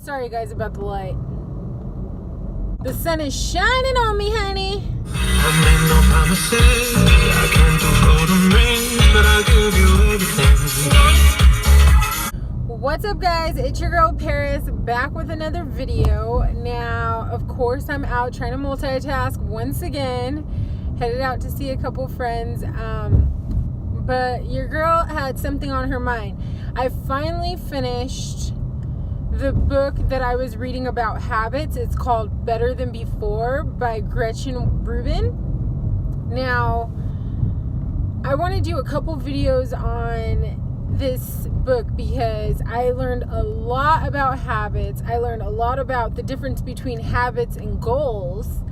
Sorry guys about the light. The sun is shining on me, honey. I've made no promises. I can't do golden rings, but I'll give you everything. What's up guys? It's your girl Paris back with another video. Now, of course, I'm out trying to multitask once again. Headed out to see a couple friends. But your girl had something on her mind. I finally finished the book that I was reading about habits. It's called Better Than Before by Gretchen Rubin. Now, I want to do a couple videos on this book because I learned a lot about habits. I learned a lot about the difference between habits and goals.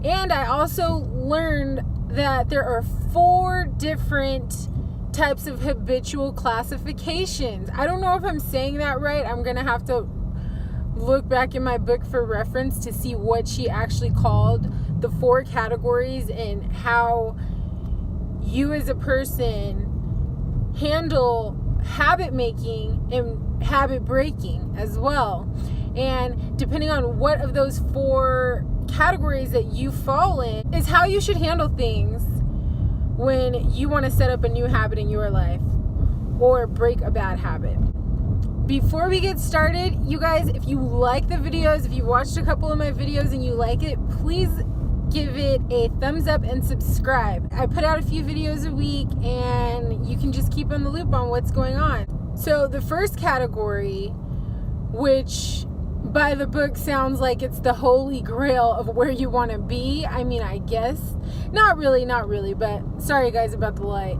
And I also learned that there are 4 different types of habitual classifications. I don't know if I'm saying that right. I'm gonna have to look back in my book for reference to see what she actually called the 4 categories and how you as a person handle habit making and habit breaking as well. And depending on what of those 4 categories that you fall in is how you should handle things when you want to set up a new habit in your life or break a bad habit. Before we get started, you guys, if you like the videos, if you watched a couple of my videos and you like it, please give it a thumbs up and subscribe. I put out a few videos a week and you can just keep in the loop on what's going on. So the first category, which by the book sounds like it's the holy grail of where you want to be. I mean, I guess. Not really, but sorry guys about the light.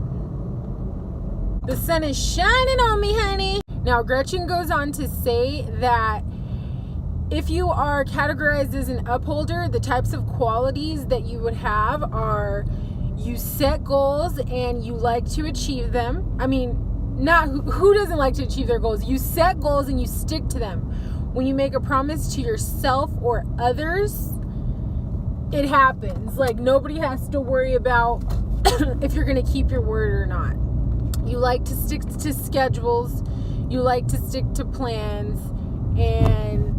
The sun is shining on me, honey. Now, Gretchen goes on to say that if you are categorized as an upholder, the types of qualities that you would have are you set goals and you like to achieve them. I mean, not who doesn't like to achieve their goals? You set goals and you stick to them. When you make a promise to yourself or others, it happens. Like, nobody has to worry about if you're going to keep your word or not. You like to stick to schedules. You like to stick to plans. And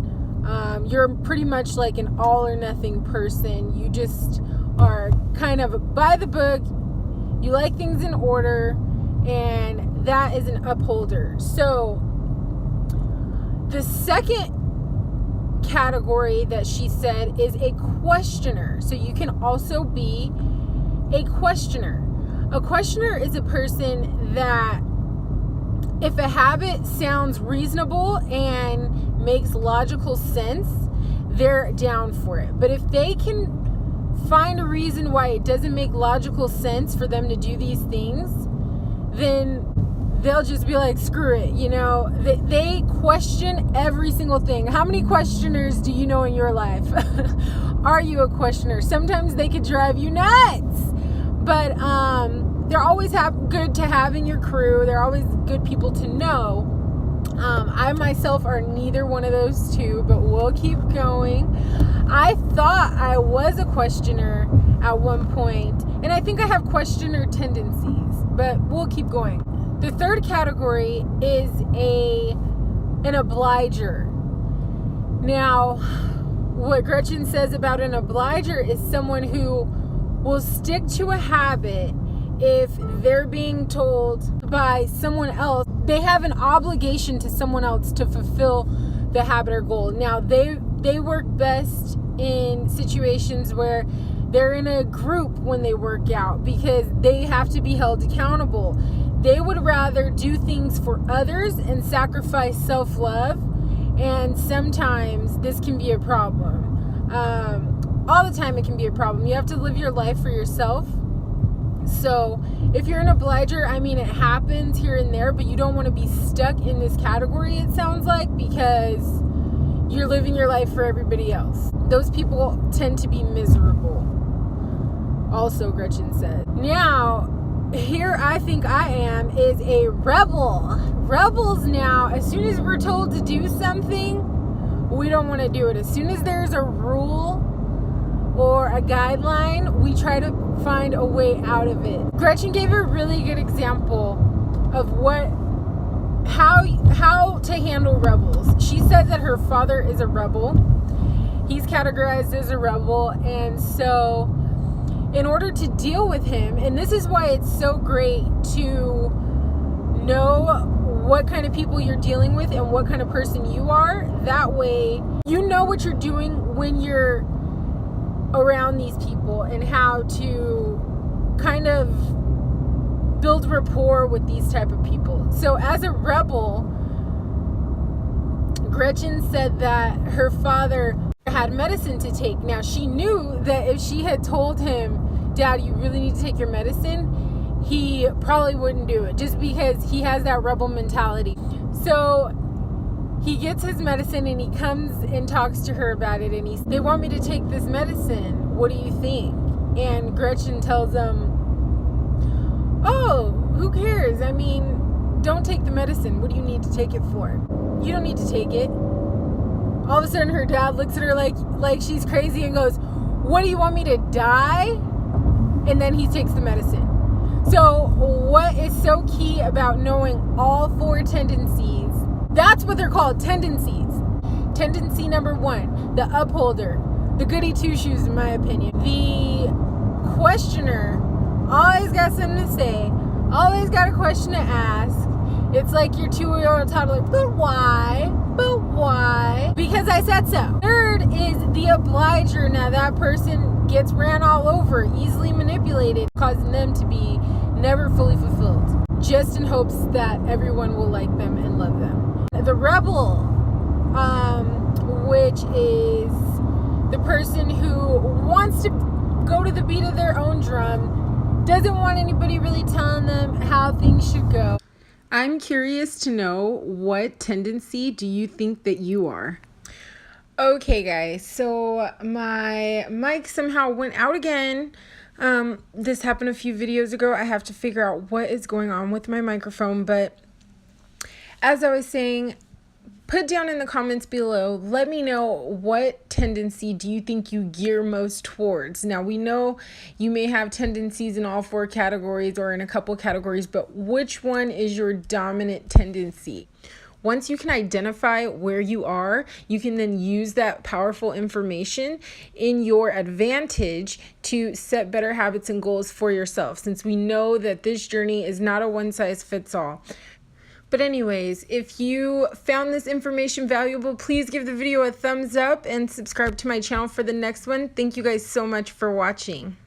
you're pretty much like an all or nothing person. You just are kind of by the book. You like things in order. And that is an upholder. So the second category that she said is a questioner. So you can also be a questioner. A questioner is a person that if a habit sounds reasonable and makes logical sense, they're down for it. But if they can find a reason why it doesn't make logical sense for them to do these things, then they'll just be like, screw it, you know. They question every single thing. How many questioners do you know in your life? Are you a questioner? Sometimes they could drive you nuts. But they're always good to have in your crew. They're always good people to know. I myself are neither one of those two, but we'll keep going. I thought I was a questioner at one point, and I think I have questioner tendencies, but we'll keep going. The third category is an obliger. Now, what Gretchen says about an obliger is someone who will stick to a habit if they're being told by someone else. They have an obligation to someone else to fulfill the habit or goal. Now, they work best in situations where they're in a group when they work out because they have to be held accountable. They would rather do things for others and sacrifice self-love. And sometimes this can be a problem. All the time it can be a problem. You have to live your life for yourself. So if you're an obliger, I mean, it happens here and there, but you don't want to be stuck in this category, it sounds like, because you're living your life for everybody else. Those people tend to be miserable. Also, Gretchen said. Now, here I think I am is a rebel. Rebels now, as soon as we're told to do something, we don't want to do it. As soon as there's a rule or a guideline, we try to find a way out of it. Gretchen gave a really good example of what how to handle rebels. She said that her father is a rebel. He's categorized as a rebel, and so in order to deal with him, and this is why it's so great to know what kind of people you're dealing with and what kind of person you are. That way you know what you're doing when you're around these people and how to kind of build rapport with these type of people. So as a rebel, Gretchen said that her father had medicine to take. Now, she knew that if she had told him, Dad, you really need to take your medicine, he probably wouldn't do it, just because he has that rebel mentality. So he gets his medicine and he comes and talks to her about it, and they want me to take this medicine. What do you think? And Gretchen tells him, oh, who cares? I mean, don't take the medicine. What do you need to take it for? You don't need to take it. All of a sudden her dad looks at her like she's crazy and goes, what, do you want me to die? And then he takes the medicine. So what is so key about knowing all 4 tendencies? That's what they're called, tendencies. Tendency number 1, the upholder, the goody two-shoes in my opinion. The questioner always got something to say, always got a question to ask. It's like your 2-year-old toddler, but why? But why? Because I said so. Third is the obliger. Now that person gets ran all over, easily manipulated, causing them to be never fully fulfilled, just in hopes that everyone will like them and love them. The rebel, which is the person who wants to go to the beat of their own drum, doesn't want anybody really telling them how things should go. I'm curious to know, what tendency do you think that you are? Okay, guys, so my mic somehow went out again. This happened a few videos ago. I have to figure out what is going on with my microphone, but as I was saying, put down in the comments below, let me know, what tendency do you think you gear most towards? Now, we know you may have tendencies in all 4 categories or in a couple categories, but which one is your dominant tendency? Once you can identify where you are, you can then use that powerful information in your advantage to set better habits and goals for yourself, since we know that this journey is not a one-size-fits-all. But anyways, if you found this information valuable, please give the video a thumbs up and subscribe to my channel for the next one. Thank you guys so much for watching.